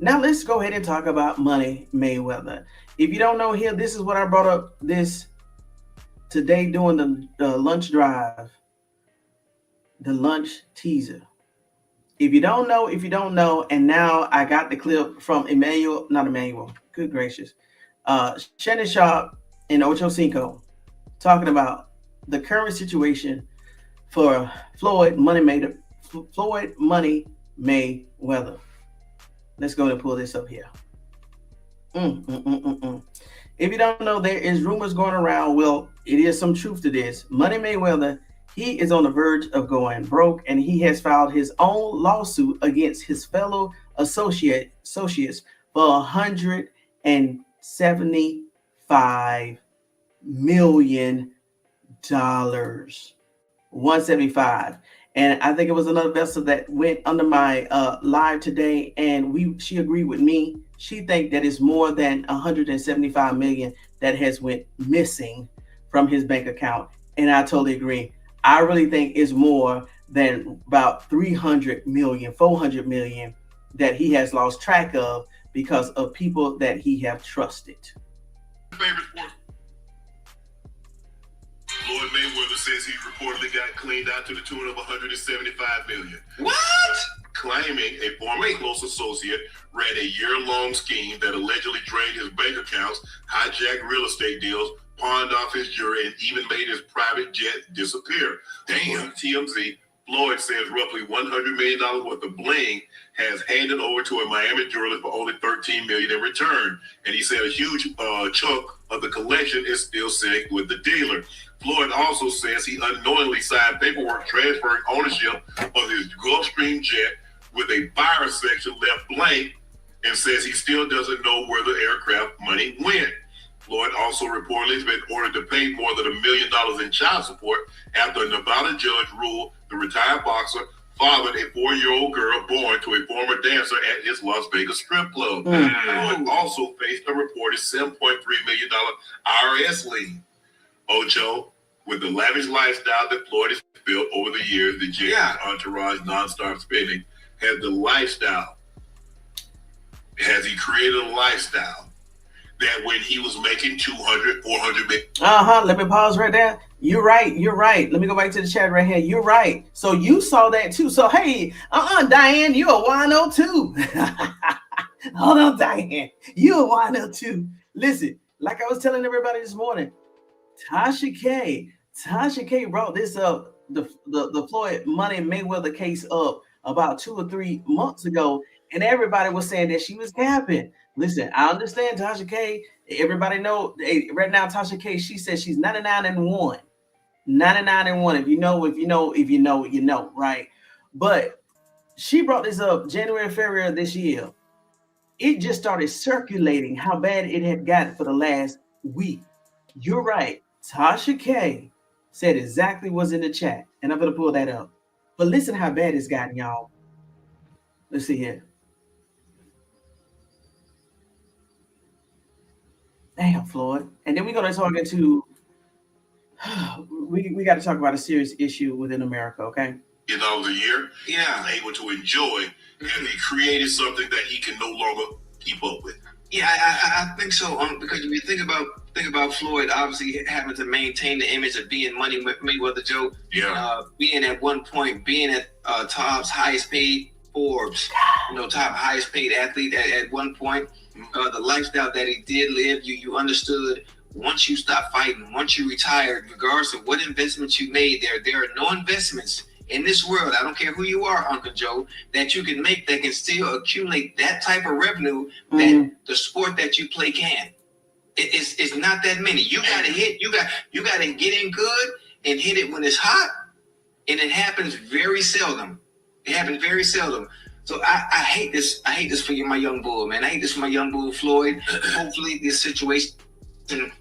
Now let's go ahead and talk about Money Mayweather. If you don't know here, this is what I brought up this today during the lunch drive, the lunch teaser. If you don't know, and now I got the clip from good gracious, Shannon Sharp and Ocho Cinco talking about the current situation for Floyd Money Mayweather. Let's go ahead and pull this up here. If you don't know, there is rumors going around. Well, it is some truth to this. Money Mayweather, he is on the verge of going broke, and he has filed his own lawsuit against his fellow associates for $175 million. 175. And I think it was another vessel that went under my live today, and she agreed with me. She think that it's more than 175 million that has went missing from his bank account, and I totally agree. I really think it's more than about 300 million, 400 million that he has lost track of because of people that he have trusted. Favorite sport? Floyd Mayweather says he reportedly got cleaned out to the tune of 175 million. What? Claiming a former close associate ran a year-long scheme that allegedly drained his bank accounts, hijacked real estate deals, pawned off his jewelry, and even made his private jet disappear. Damn. TMZ, Floyd says roughly $100 million worth of bling has handed over to a Miami jeweler for only $13 million in return. And he said a huge chunk of the collection is still sitting with the dealer. Floyd also says he unknowingly signed paperwork transferring ownership of his Gulfstream jet with a virus section left blank, and says he still doesn't know where the aircraft money went. Floyd also reportedly has been ordered to pay more than $1 million in child support after a Nevada judge ruled the retired boxer fathered a 4-year-old girl born to a former dancer at his Las Vegas strip club. Floyd also faced a reported $7.3 million IRS lien. Ocho, with the lavish lifestyle that Floyd has built over the years, the James entourage non-stop spending, has the lifestyle. Has he created a lifestyle that when he was making 200, 400 million? Let me pause right there. You're right. Let me go back to the chat right here. You're right. So you saw that too. So hey, Diane, you a wino too. Hold on, Diane. You a wino too. Listen, like I was telling everybody this morning, Tasha K brought this up, the Floyd Money Mayweather case up about 2 or 3 months ago, and everybody was saying that she was capping. Listen, I understand Tasha K. Everybody know right now, Tasha K. She says she's 99-1. 99-1. If you know, right? But she brought this up January, February of this year. It just started circulating how bad it had gotten for the last week. You're right. Tasha K said exactly what's in the chat, and I'm gonna pull that up. But listen how bad it's gotten, y'all. Let's see here. Damn, Floyd. And then we're gonna talk into we got to talk about a serious issue within America, okay? A year, able to enjoy, and he created something that he can no longer keep up with. Yeah, I think so. Because if you think about Floyd, obviously having to maintain the image of being Money Mayweather Joe. Yeah. Being at one point, being at Top's highest paid Forbes, top highest paid athlete at one point. The lifestyle that he did live, you understood. Once you stop fighting, once you retired, regardless of what investments you made, there are no investments in this world, I don't care who you are, Uncle Joe, that you can make that can still accumulate that type of revenue that the sport that you play can. It's not that many. You got to hit. You got to get in good and hit it when it's hot, and it happens very seldom. So I hate this. I hate this for my young bull, man. I hate this for my young bull, Floyd. Hopefully, this situation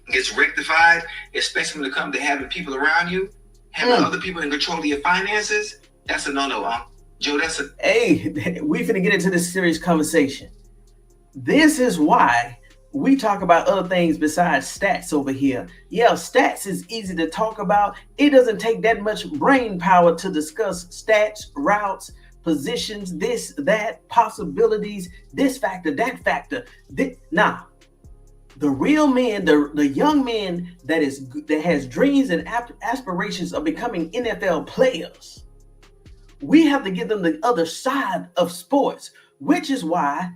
gets rectified, especially when it comes to having people around you. Having other people in control of your finances, that's a no-no, huh? Joe, Hey, we finna get into this serious conversation. This is why we talk about other things besides stats over here. Yeah, stats is easy to talk about. It doesn't take that much brain power to discuss stats, routes, positions, this, that, possibilities, this factor, that factor. Nah, the real man, the young man that has dreams and aspirations of becoming NFL players, we have to give them the other side of sports, which is why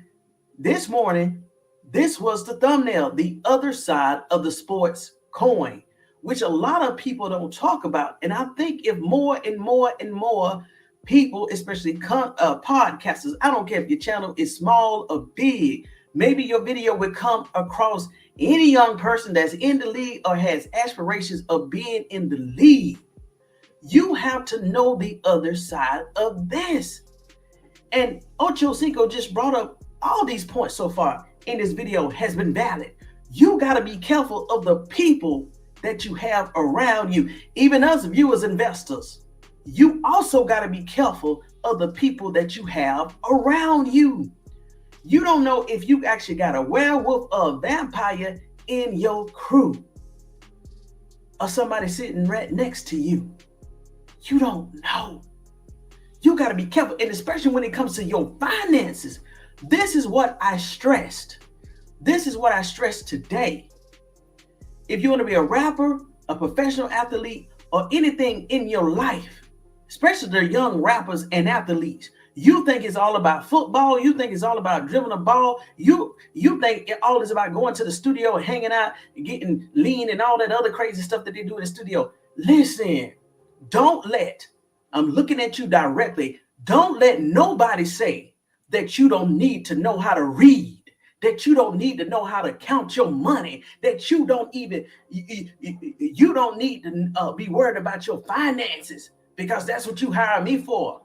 this morning, this was the thumbnail, the other side of the sports coin, which a lot of people don't talk about. And I think if more and more and more people, especially podcasters, I don't care if your channel is small or big, maybe your video would come across any young person that's in the league or has aspirations of being in the league. You have to know the other side of this. And Ocho Cinco just brought up all these points so far in this video has been valid. You got to be careful of the people that you have around you. Even us viewers, investors, you also got to be careful of the people that you have around you. You don't know if you actually got a werewolf or a vampire in your crew or somebody sitting right next to you. You don't know. You got to be careful, and especially when it comes to your finances. This is what I stressed. This is what I stressed today. If you want to be a rapper, a professional athlete, or anything in your life, especially the young rappers and athletes, you think it's all about football. You think it's all about dribbling a ball. You think it all is about going to the studio and hanging out and getting lean and all that other crazy stuff that they do in the studio. Listen, I'm looking at you directly. Don't let nobody say that you don't need to know how to read, that you don't need to know how to count your money, that you don't even, you don't need to be worried about your finances, because that's what you hire me for.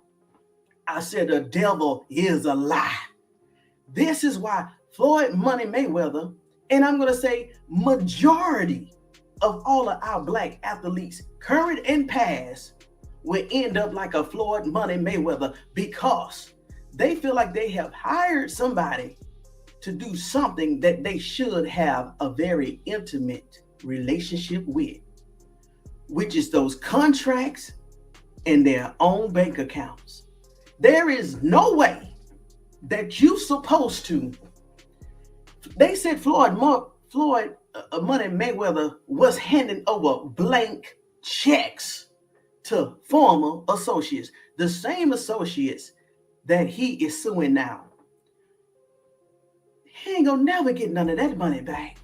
I said the devil is a lie. This is why Floyd Money Mayweather, and I'm going to say majority of all of our black athletes, current and past, will end up like a Floyd Money Mayweather, because they feel like they have hired somebody to do something that they should have a very intimate relationship with, which is those contracts and their own bank accounts. There is no way that you're supposed to. They said Floyd Money Mayweather was handing over blank checks to former associates, the same associates that he is suing now. He ain't gonna never get none of that money back.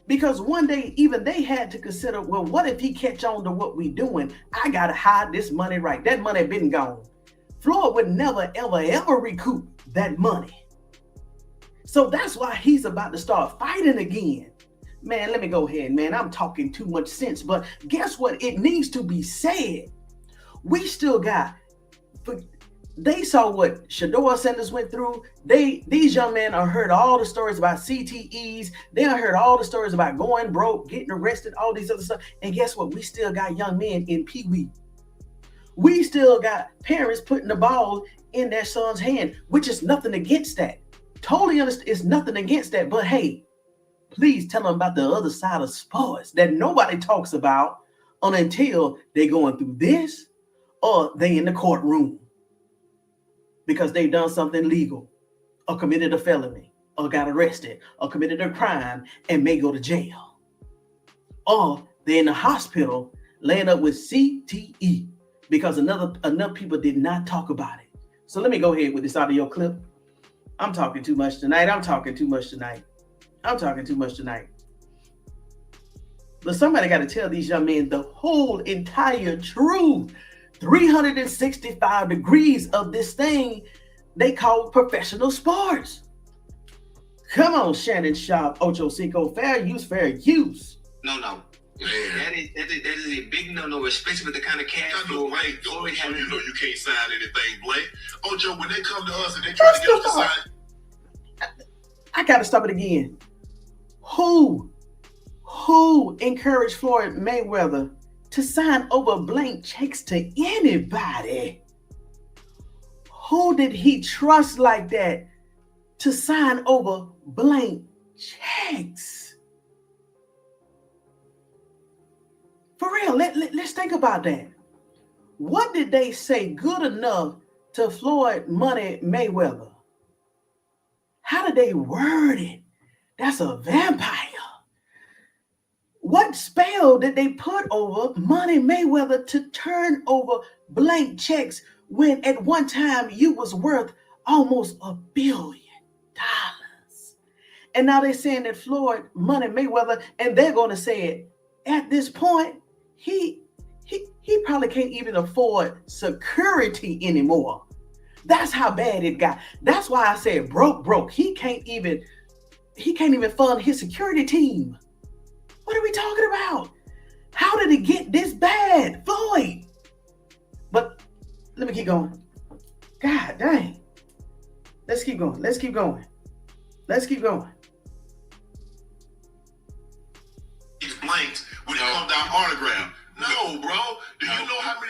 Because one day, even they had to consider, well, what if he catch on to what we doing? I gotta hide this money right. That money been gone. Floyd would never, ever recoup that money. So that's why he's about to start fighting again. Man, let me go ahead, man. I'm talking too much sense, but guess what? It needs to be said. We still got, they saw what Shador Sanders went through. These young men have heard all the stories about CTEs. They have heard all the stories about going broke, getting arrested, all these other stuff. And guess what? We still got young men in Pee-wee. We still got parents putting the ball in their son's hand, which is nothing against that. Totally understand. It's nothing against that. But hey, please tell them about the other side of sports that nobody talks about until they're going through this or they in the courtroom because they've done something legal or committed a felony or got arrested or committed a crime and may go to jail. Or they're in the hospital laying up with CTE because enough people did not talk about it. So let me go ahead with this audio clip. I'm talking too much tonight. But somebody got to tell these young men the whole entire truth. 365 degrees of this thing they call professional sports. Come on, Shannon Sharp, Ocho Cinco. Fair use. No. That is a big no, especially with the kind of cash flow. Right, so you know you can't sign anything blank. Ocho, when they come to us and they try to get us to sign. I got to stop it again. Who encouraged Floyd Mayweather to sign over blank checks to anybody? Who did he trust like that to sign over blank checks? For real, let's think about that. What did they say good enough to Floyd Money Mayweather. How did they word it? That's a vampire. What spell did they put over Money Mayweather to turn over blank checks when at one time you was worth almost $1 billion? And now they're saying that Floyd Money Mayweather, and they're going to say it, at this point, he probably can't even afford security anymore. That's how bad it got. That's why I said broke. He can't even fund his security team. What are we talking about? How did it get this bad, Floyd? But let me keep going. God dang. Let's keep going. These blanks when it comes down autograph. No, bro. Do you know how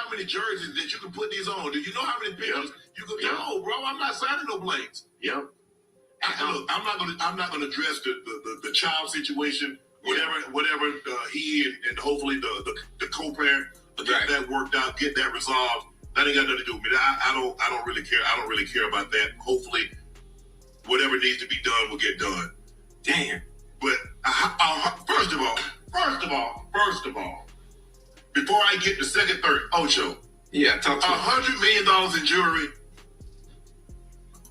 many jerseys that you can put these on? Do you know how many pictures you can? No, bro. I'm not signing no blanks. Yep. Look, I'm not gonna address the child situation. Whatever he and hopefully the co-parent will get that worked out, get that resolved. That ain't got nothing to do with me. I don't really care. I don't really care about that. Hopefully, whatever needs to be done will get done. Damn. But first of all, before I get to second, third, Ocho. Yeah, talk to me. $100 million in jewelry.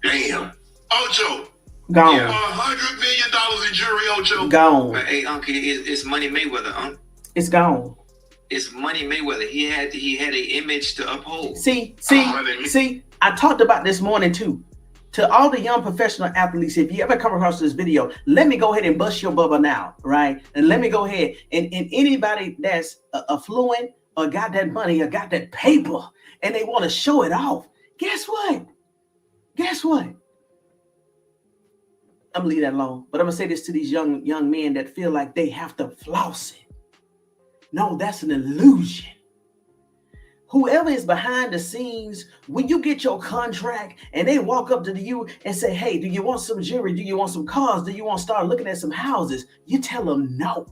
Damn. Ocho. Gone. Yeah. $100 million in jewelry, Ocho. Gone. But hey, Uncle, it's Money Mayweather, It's gone. It's Money Mayweather. He had an image to uphold. See, I talked about this morning too. To all the young professional athletes, if you ever come across this video, let me go ahead and bust your bubble now, right? And let me go ahead and anybody that's affluent or got that money or got that paper and they want to show it off. Guess what? I'm gonna leave that alone, but I'm gonna say this to these young men that feel like they have to floss it. No, that's an illusion. Whoever is behind the scenes, when you get your contract and they walk up to you and say, hey, do you want some jewelry? Do you want some cars? Do you want to start looking at some houses? You tell them no.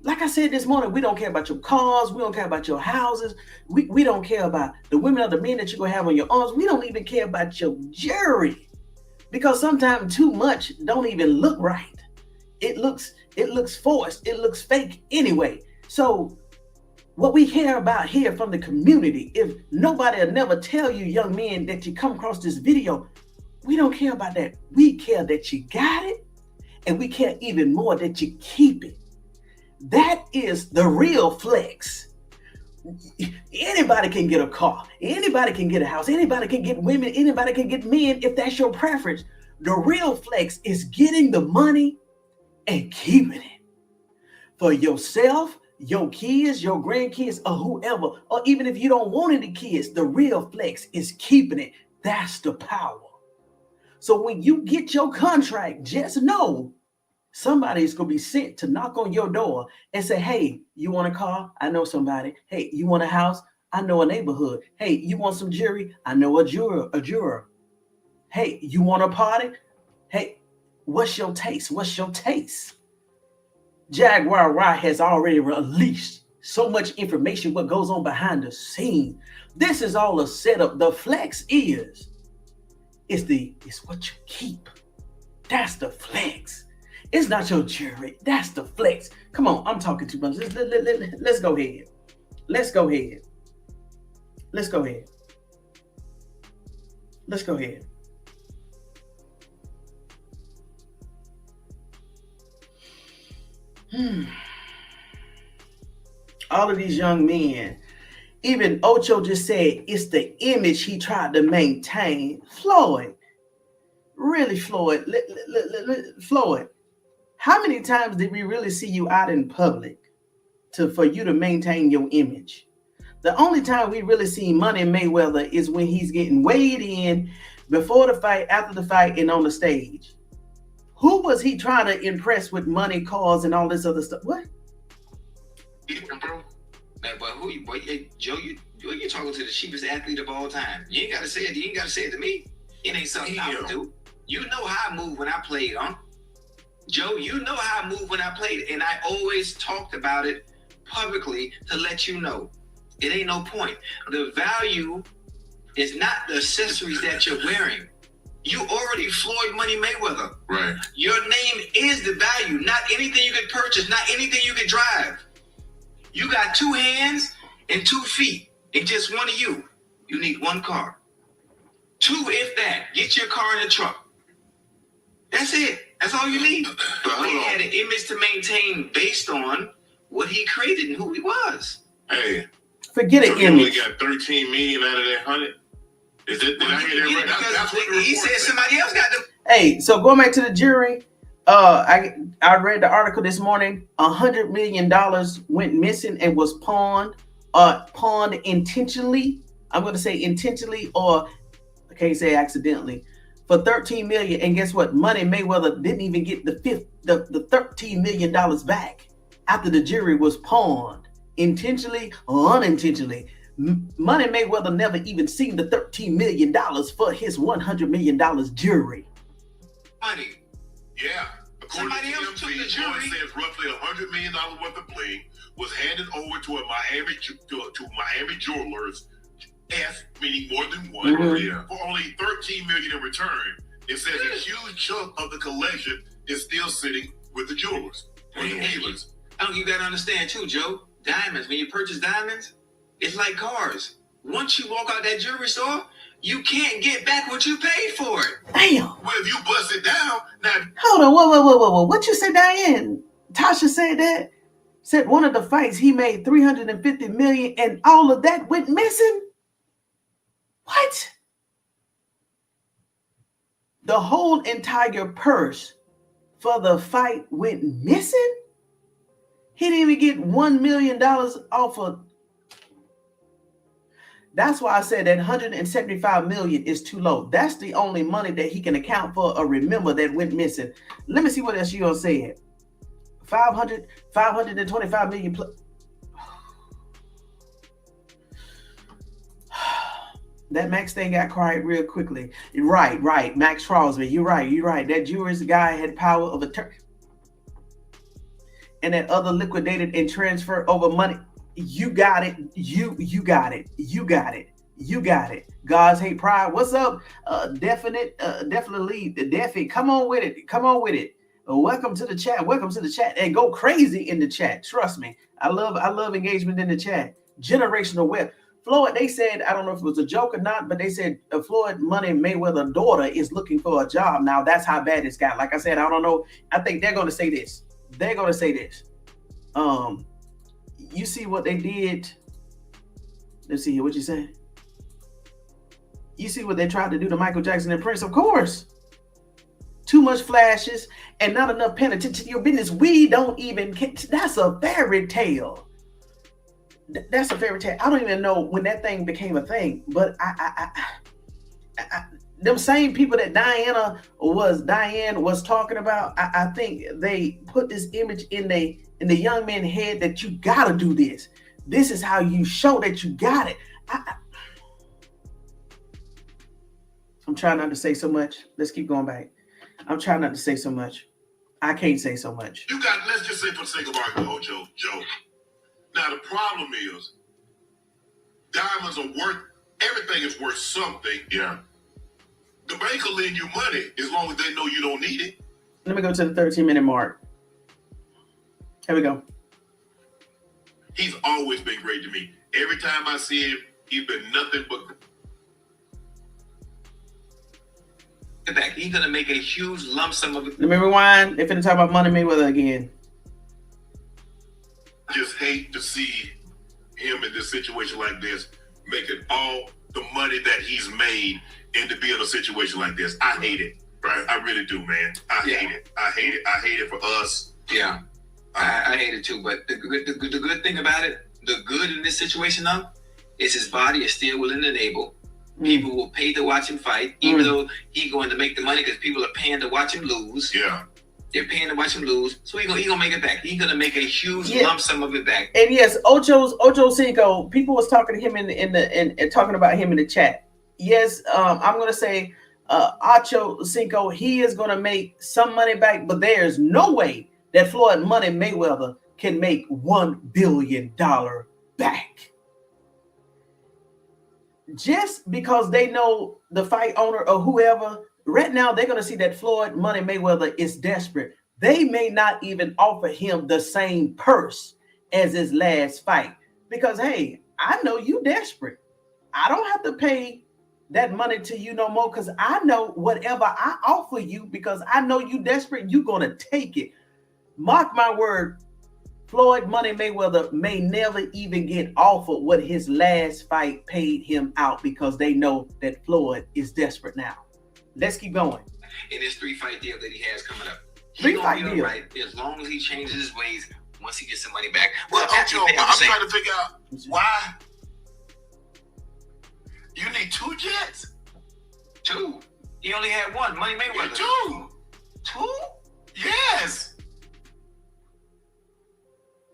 Like I said this morning, we don't care about your cars. We don't care about your houses. We don't care about the women or the men that you're going to have on your arms. We don't even care about your jewelry because sometimes too much don't even look right. It looks forced. It looks fake anyway. So what we care about here from the community, if nobody will never tell you, young men, that you come across this video, we don't care about that. We care that you got it, and we care even more that you keep it. That is the real flex. Anybody can get a car. Anybody can get a house. Anybody can get women. Anybody can get men if that's your preference. The real flex is getting the money and keeping it for yourself, your kids, your grandkids, or whoever, or even if you don't want any kids, the real flex is keeping it. That's the power. So when you get your contract, just know somebody's going to be sent to knock on your door and say, hey, you want a car? I know somebody. Hey, you want a house? I know a neighborhood. Hey, you want some jewelry? I know a jeweler. Hey, you want a party? Hey, what's your taste? Jaguar Rye has already released so much information what goes on behind the scene. This is all a setup. The flex is what you keep. That's the flex. It's not your jewelry. That's the flex. Come on, I'm talking too much. Let's go ahead. All of these young men, even Ocho just said it's the image he tried to maintain. Floyd, really, Floyd, Floyd, how many times did we really see you out in public for you to maintain your image? The only time we really see Money Mayweather is when he's getting weighed in before the fight, after the fight, and on the stage. Who was he trying to impress with money, cars, and all this other stuff? What? Man, but Joe, you're talking to the cheapest athlete of all time. You ain't gotta say it. You ain't gotta say it to me. It ain't something I would do. You know how I move when I played, huh? Joe, you know how I move when I played, and I always talked about it publicly to let you know. It ain't no point. The value is not the accessories that you're wearing. You already Floyd Money Mayweather. Right. Your name is the value, not anything you can purchase, not anything you can drive. You got 2 hands and 2 feet, and just one of you. You need 1 car. 2, if that. Get your car in the truck. That's it. That's all you need. But he had an image to maintain based on what he created and who he was. Hey, forget so an he only image. got 13 million out of that 100. Is it? Did I hear that right? That's what the he report said said. somebody else got them. Hey, so going back to the jury, I read the article this morning. $100 million went missing and was pawned intentionally. I'm going to say intentionally, or I can't say accidentally, for $13 million. And guess what? Money Mayweather didn't even get the $13 million back after the jury was pawned, intentionally or unintentionally. Money Mayweather never even seen the $13 million for his $100 million jury. Money. Yeah. According Somebody to else took the TMZ, jury. Floyd says roughly $100 million worth of bling was handed over to a Miami jewelers, F, meaning more than one, for only $13 million in return. It says a huge chunk of the collection is still sitting with the jewelers or the dealers. You gotta understand too, Joe. Diamonds. When you purchase diamonds, it's like cars. Once you walk out that jewelry store, you can't get back what you paid for it. Damn. Well, if you bust it down, now Hold on, whoa. What you say, Diane? Tasha said that? Said one of the fights he made $350 million and all of that went missing? What? The whole entire purse for the fight went missing? He didn't even get $1 million off of. That's why I said that $175 million is too low. That's the only money that he can account for or remember that went missing. Let me see what else you said. 525 million plus. That Max thing got quiet real quickly. Right. Max Crosby. You're right. That jewelry guy had power of attorney. And that other liquidated and transferred over money. You got it. You got it. God's hate pride. What's up? Definitely the Defi. Come on with it. Welcome to the chat. And go crazy in the chat. Trust me. I love engagement in the chat. Generational wealth. Floyd, they said, I don't know if it was a joke or not, but they said Floyd Money Mayweather daughter is looking for a job. Now that's how bad it's got. Like I said, I don't know. I think they're gonna say this. You see what they did? Let's see here. What you say? You see what they tried to do to Michael Jackson and Prince? Of course. Too much flashes and not enough paying attention to your business. We don't even. That's a fairy tale. That's a fairy tale. I don't even know when that thing became a thing. But them same people that Diane was talking about. I think they put this image in the young man's head that you gotta do this. This is how you show that you got it. I'm trying not to say so much. Let's keep going back. I'm trying not to say so much. I can't say so much. you got, let's just say for the sake of argument, Joe. Now the problem is, diamonds are worth, everything is worth something. Yeah. The bank will lend you money as long as they know you don't need it. Let me go to the 13-minute mark. Here we go. He's always been great to me. Every time I see him, he's been nothing but. Back. He's gonna make a huge lump sum of it. Let me rewind. They're finna talk about Money Mayweather again. I just hate to see him in this situation like this, making all the money that he's made, and to be in a situation like this. I hate it. Right? I really do, man. I hate it. I hate it for us. Yeah. I hate it too. But the good thing about it, the good in this situation though, is his body is still willing to enable. People will pay to watch him fight, even though he's going to make the money because people are paying to watch him lose. Yeah. They're paying to watch him lose. So he's gonna make it back. He's gonna make a huge lump sum of it back. And yes, Ocho Cinco, people was talking to him and talking about him in the chat. Yes, I'm gonna say Ocho Cinco, he is gonna make some money back, but there's no way that Floyd Money Mayweather can make $1 billion back. just because they know the fight owner or whoever, right now they're going to see that Floyd Money Mayweather is desperate. They may not even offer him the same purse as his last fight because, hey, I know you desperate. I don't have to pay that money to you no more because I know whatever I offer you, because I know you desperate, you're going to take it. Mark my word, Floyd Money Mayweather may never even get offered what his last fight paid him out because they know that Floyd is desperate now. Let's keep going. In his 3-fight deal that he has coming up. He gonna be deal. Right, as long as he changes his ways once he gets some money back. Well, I'm trying to figure out why you need 2 jets. 2. He only had 1. Money Mayweather. 2. 2? Yes.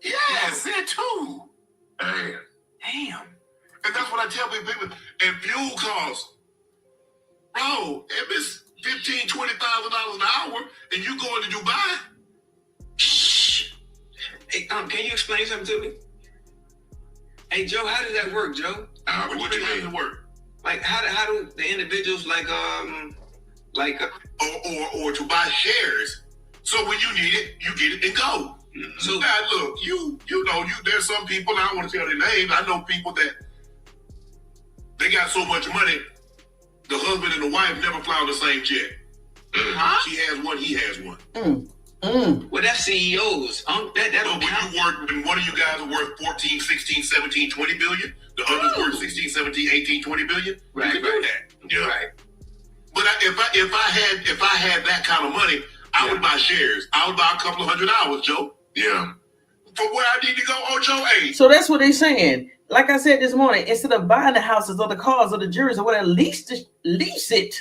Yes, they're 2. Damn. And that's what I tell people. And fuel costs. Bro, if it's $15,000, $20,000 an hour and you going to Dubai? Shh. Hey, can you explain something to me? Hey, Joe, how does that work, Joe? What do you mean it work? Like, how do the individuals or to buy shares? So when you need it, you get it and go. Mm-hmm. So now look, you know, there's some people, I don't want to tell their names. I know people that they got so much money, the husband and the wife never fly on the same jet. Huh? She has one, he has one. Well, that's CEOs. When one of you guys are worth 14, 16, 17, 20 billion, the other's worth 16, 17, 18, 20 billion, you can do that. Yeah. Right. But if I had that kind of money, I would buy shares. I would buy a couple of $100, Joe. Yeah. For where I need to go, Joe. Hey. So that's what they're saying. Like I said this morning, instead of buying the houses or the cars or the juries or whatever, lease it.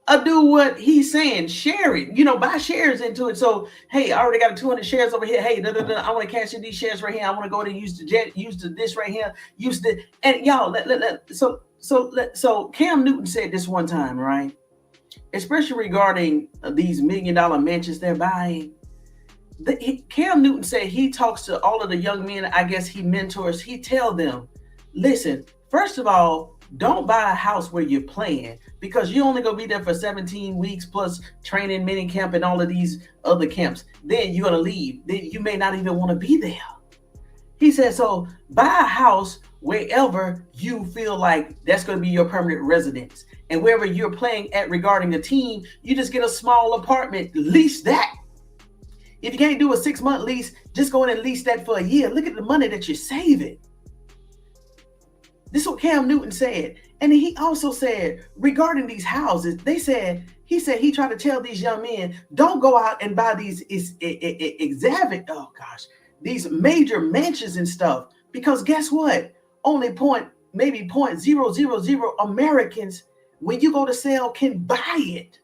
Or do what he's saying, share it, buy shares into it. So, hey, I already got 200 shares over here. Hey, I want to cash in these shares right here. I want to go and use the jet, use this right here, use the, and y'all, so Cam Newton said this one time, right? Especially regarding these $1 million mansions they're buying. Cam Newton said he talks to all of the young men, I guess he mentors, he tell them, listen, first of all, don't buy a house where you're playing because you're only going to be there for 17 weeks plus training, mini camp, and all of these other camps. Then you're going to leave. Then you may not even want to be there. He said, so buy a house wherever you feel like that's going to be your permanent residence. And wherever you're playing at regarding the team, you just get a small apartment, lease that. If you can't do a 6-month lease, just go in and lease that for a year. Look at the money that you're saving. This is what Cam Newton said. And he also said regarding these houses, he said he tried to tell these young men, don't go out and buy these these major mansions and stuff. Because guess what? Only 0.000 Americans, when you go to sell, can buy it.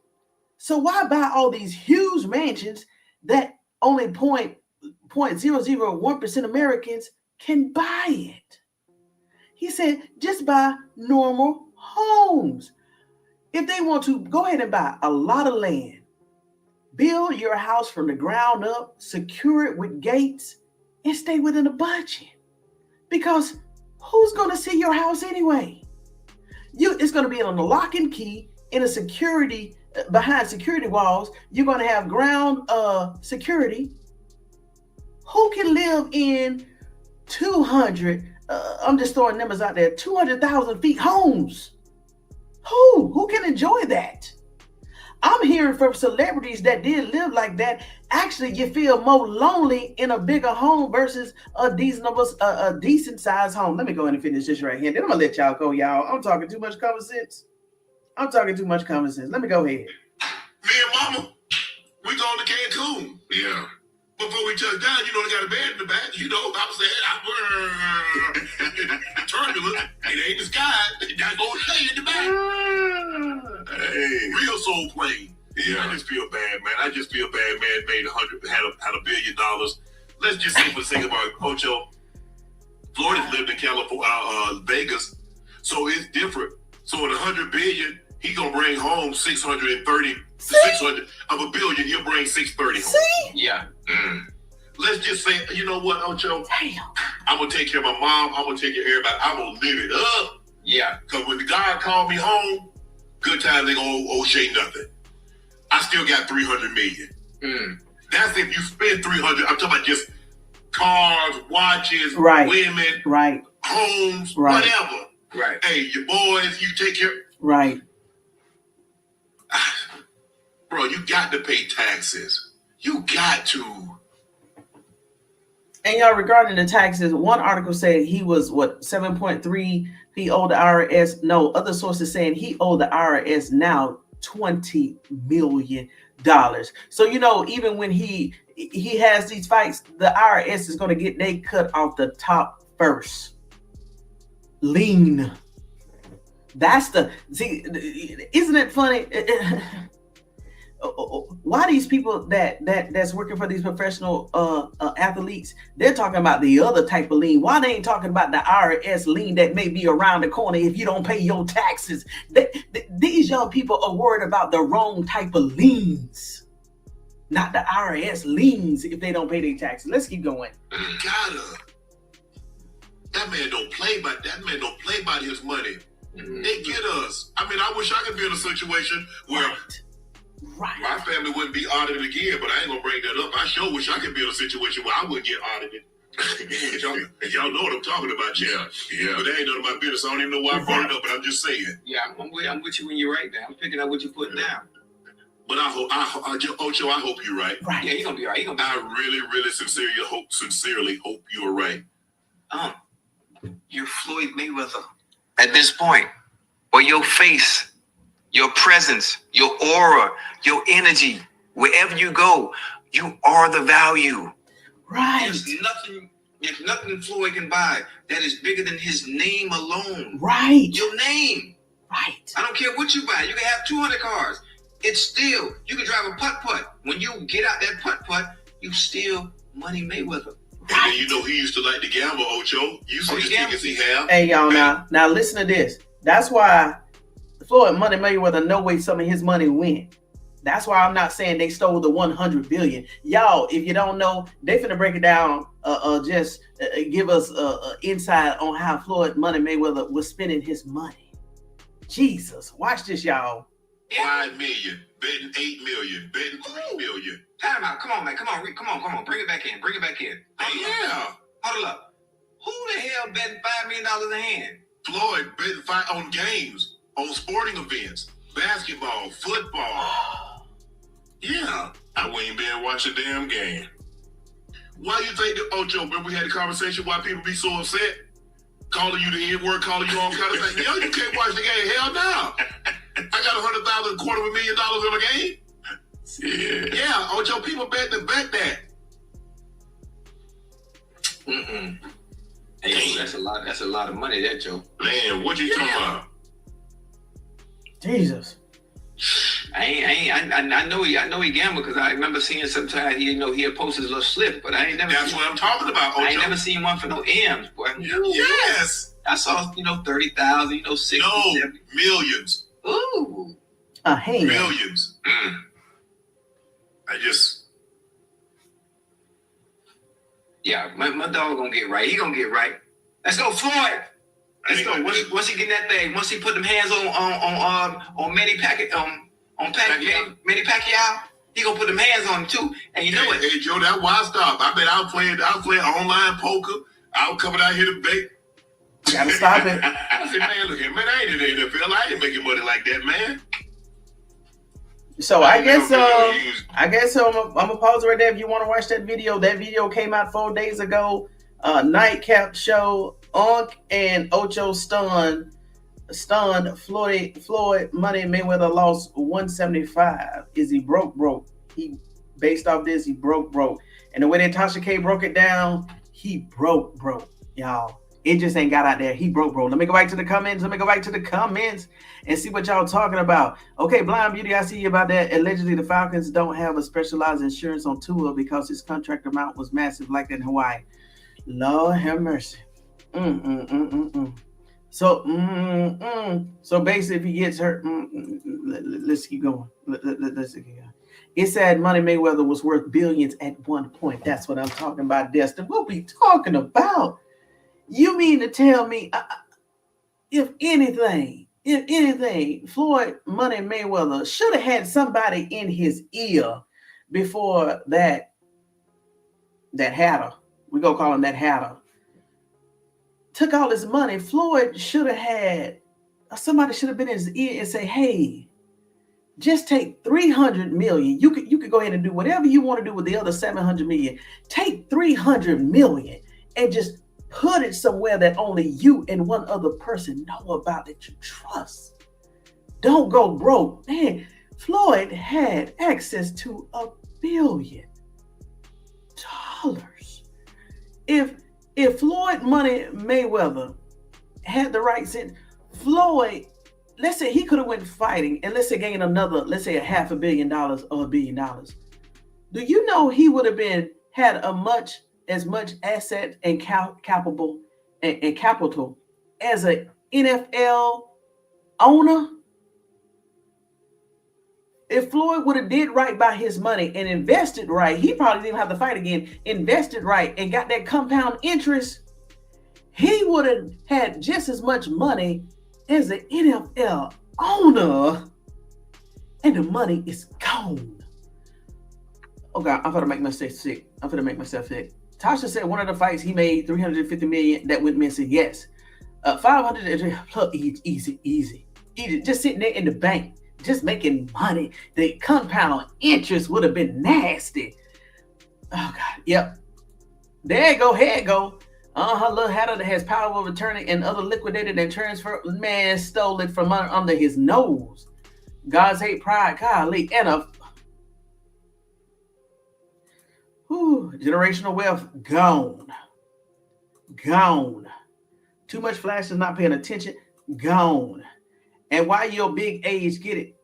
So why buy all these huge mansions that only 0.001% Americans can buy it? He said, just buy normal homes. If they want to, go ahead and buy a lot of land. Build your house from the ground up, secure it with gates, and stay within a budget. Because who's going to see your house anyway? It's going to be on a lock and key in a security, behind security walls. You're going to have ground security. Who can live in 200? I'm just throwing numbers out there. 200,000 feet homes. Who can enjoy that? I'm hearing from celebrities that did live like that. Actually, you feel more lonely in a bigger home versus a decent sized home. Let me go ahead and finish this right here. Then I'm gonna let y'all go, y'all. I'm talking too much common sense. Let me go ahead. Me and Mama, we going to Cancun. Yeah. Before we touch down, they got a bed in the back. I was saying, turbulent. It ain't the sky. It got going to stay in the back. Hey. Real soul plane. Yeah. I just feel bad, man. Made $100, had $1 billion. Let's just say for the sake of our Ocho, Florida's lived in California, Vegas, so it's different. So in $100 billion, he gonna bring home 630. 600 of $1 billion, he'll bring 630 home. See? Yeah. Let's just say, you know what, Ocho? Damn. I'm gonna take care of my mom. I'm gonna take care of everybody. I'm gonna live it up. Yeah. Because when the God called me home, good times ain't gonna owe Shay nothing. I still got $300 million. That's if you spend 300. I'm talking about just cars, watches, women, homes, whatever. Right. Hey, your boys, you take care. Right. Bro, you got to pay taxes. You got to. And y'all, regarding the taxes, one article said he was 7.3. He owed the IRS. No, other sources saying he owed the IRS now $20 million. So even when he has these fights, the IRS is going to get they cut off the top first. Lean. That's isn't it funny? Why these people that's working for these professional athletes, they're talking about the other type of lien. Why they ain't talking about the IRS lien that may be around the corner if you don't pay your taxes? These young people are worried about the wrong type of liens, not the IRS liens if they don't pay their taxes. Let's keep going. You gotta. That man don't play by his money. They get us. I mean, I wish I could be in a situation where my family wouldn't be audited again, but I ain't gonna bring that up. I sure wish I could be in a situation where I wouldn't get audited. y'all know what I'm talking about, yeah. But that ain't none of my business. I don't even know why I brought it up, but I'm just saying. Yeah, I'm with you when you're right now. I'm picking up what you're putting down. But Ocho, I hope you're right. Yeah, you're gonna be right. I really sincerely hope you're right. You're Floyd Mayweather. At this point, or your face, your presence, your aura, your energy, wherever you go, you are the value. Right. There's nothing Floyd can buy that is bigger than his name alone. Right. Your name. Right. I don't care what you buy. You can have 200 cars. It's still, you can drive a putt-putt. When you get out that putt-putt, you still Money Mayweather. And then he used to like to gamble, Ocho. You see the tickets he have. Hey, y'all, now listen to this. That's why Floyd Money Mayweather no way some of his money went. That's why I'm not saying they stole the 100 billion. Y'all, if you don't know, they finna break it down. Just give us insight on how Floyd Money Mayweather was spending his money. Jesus, watch this, y'all. 5 million, betting 8 million, betting 3 million. Time out. Come on, man. Come on. Bring it back in. Hold up. Who the hell betting $5 million a hand? Floyd betting on games, on sporting events, basketball, football. Yeah. I wouldn't even be able to watch a damn game. Why you think that, Ocho, remember we had a conversation why people be so upset? Calling you the N-word, calling you all kind of things. Yo, you can't watch the game. Hell no. I got $100,000, $250,000 in a game. Yeah, Ocho, people bet that. Hey, that's a lot of money, that Joe. Man, what you talking about? Jesus. I know he gambled because I remember seeing sometimes he had posted a little slip, but I ain't never. That's what I'm talking about, Ocho. I ain't never seen one for no M's, boy. Yes. I saw 30,000, 60, no, 70. Millions. Ooh. Hey. Millions. Yeah, my dog gonna get right. He gonna get right. Let's go, Floyd. Let's go. Once he get that thing, once he put them hands on Manny Pacquiao, Manny Pacquiao, he gonna put them hands on him too. And you know what? Hey Joe, that why stop? I bet I'll play online poker. I'll come out here to bait. Gotta stop it. I said, man, look at man, I ain't in the NFL. I ain't making money like that, man. So I guess I'm gonna pause right there. If you want to watch that video came out 4 days ago. Nightcap show. Unc and Ocho stunned Floyd Money Mayweather lost 175. Is he broke? He based off this, he broke. And the way that Tasha K broke it down, he broke, y'all. It just ain't got out there. He broke. Let me go back to the comments. And see what y'all talking about. Okay, Blind Beauty, I see you about that. Allegedly, the Falcons don't have a specialized insurance on Tua because his contract amount was massive like that in Hawaii. Lord have mercy. So basically, if he gets hurt, let's keep going. Let's keep going. It said Money Mayweather was worth billions at one point. That's what I'm talking about, Destin. What we talking about? You mean to tell me, if anything, Floyd Money Mayweather should have had somebody in his ear before that hatter, we gonna call him that hatter, took all his money. Floyd should have had, somebody should have been in his ear and say, hey, just take 300 million. You could go ahead and do whatever you want to do with the other 700 million. Take 300 million and just put it somewhere that only you and one other person know about, that you trust. Don't go broke. Man, Floyd had access to $1 billion. If Floyd Money Mayweather had the right sense, Floyd, let's say he could have went fighting and let's say gained another, let's say $500 million or $1 billion. Do you know he would have had as much asset and capital as an NFL owner? If Floyd would have did right by his money and invested right, he probably didn't have to fight again. Invested right and got that compound interest, he would have had just as much money as an NFL owner, and the money is gone. Oh God, I'm gonna make myself sick. Tasha said one of the fights he made $350 million that went missing. Yes, 500 plus easy, just sitting there in the bank, just making money. The compound interest would have been nasty. Oh God, yep. There you go, here you go. Little hatter that has power of attorney and other liquidated and transferred, man, stole it from under his nose. God's hate pride, golly, and generational wealth gone. Too much flash is not paying attention, gone. And why your big age get it?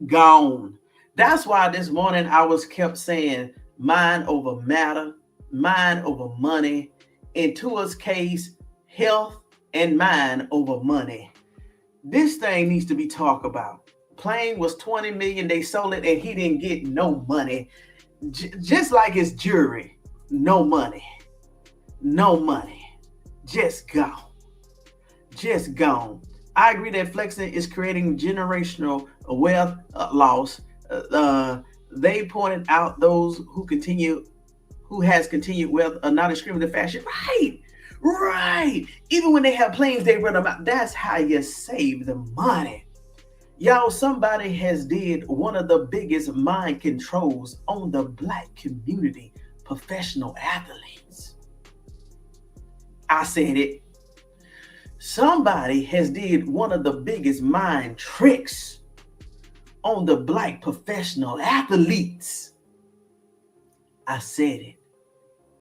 Gone. That's why this morning I was kept saying mind over matter, mind over money. In Tua's case, health and mind over money. This thing needs to be talked about. Plane was $20 million. They sold it and he didn't get no money. Just like his jury, no money. Just gone. I agree that flexing is creating generational wealth loss. They pointed out those who has continued wealth are not in the fashion. Right. Even when they have planes, they run them out. That's how you save the money. Y'all, somebody has did one of the biggest mind controls on the Black community, professional athletes. I said it. Somebody has did one of the biggest mind tricks on the Black professional athletes. I said it.